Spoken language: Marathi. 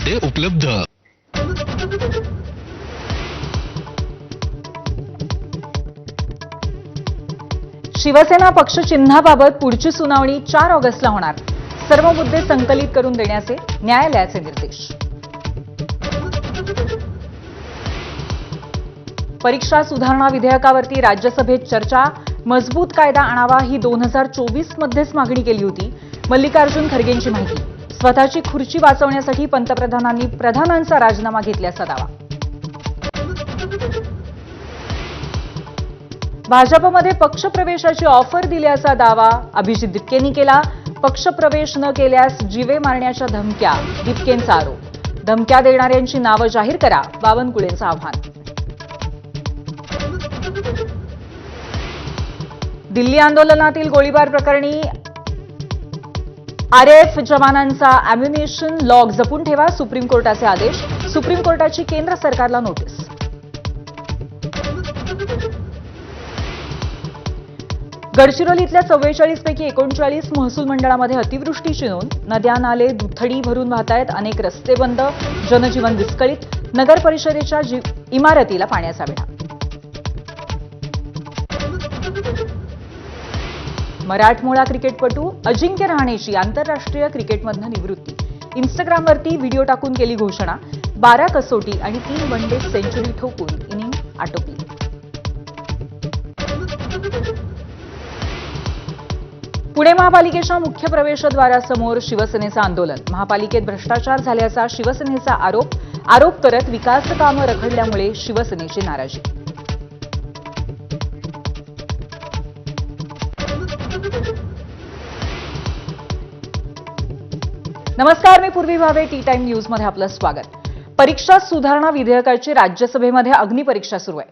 मध्ये उपलब्ध। शिवसेना पक्ष चिन्हाबाबत पुढची सुनावणी 4 ऑगस्टला होणार। सर्व मुद्दे संकलित करून देण्याचे न्यायालयाचे निर्देश। परीक्षा सुधारणा विधेयकावरती राज्यसभेत चर्चा। मजबूत कायदा आणावा ही 2024 मध्येच मागणी केली होती। मल्लिकार्जुन खरगेंची माहिती। स्वतःची खुर्ची वाचवण्यासाठी पंतप्रधानांनी प्रधानांचा राजीनामा घेतल्याचा दावा। भाजपमध्ये पक्षप्रवेशाची ऑफर दिल्याचा दावा अभिजित दिपकेंनी केला। पक्षप्रवेश न केल्यास जीवे मारण्याच्या धमक्या, दिपकेंचा आरोप। धमक्या देणाऱ्यांची नावं जाहीर करा, बावनकुळेंचं आव्हान। दिल्ली आंदोलनातील गोळीबार प्रकरणी आरएफ जवानांचा अॅम्युनिशन लॉग जपून ठेवा, सुप्रीम कोर्टाचे आदेश। सुप्रीम कोर्टाची केंद्र सरकारला नोटीस। गडचिरोलीतल्या 44 पैकी 39 महसूल मंडळामध्ये अतिवृष्टीची नोंद। नद्या नाले दुथडी भरून वाहत आहेत। अनेक रस्ते बंद, जनजीवन विस्कळीत। नगर परिषदेच्या इमारतीला पाण्याचा वेढा। मराठमोळा क्रिकेटपटू अजिंक्य रहाणेची आंतरराष्ट्रीय क्रिकेटमधून निवृत्ती। इन्स्टाग्रामवरती व्हिडिओ टाकून केली घोषणा। 12 कसोटी आणि 3 वनडे सेंचुरी ठोकून इनिंग आटोपली। पुणे महापालिकेच्या मुख्य प्रवेशद्वारासमोर शिवसेनेचं आंदोलन। महापालिकेत भ्रष्टाचार झाल्याचा शिवसेनेचा आरोप करत विकास कामं रखडल्यामुळे शिवसेनेची नाराजी। नमस्कार, मी पूर्वी भावे, टी टाइम न्यूज मध्ये आपलं स्वागत। परीक्षा सुधारणा विधेयकाची राज्यसभेमध्ये अग्निपरीक्षा सुरू आहे।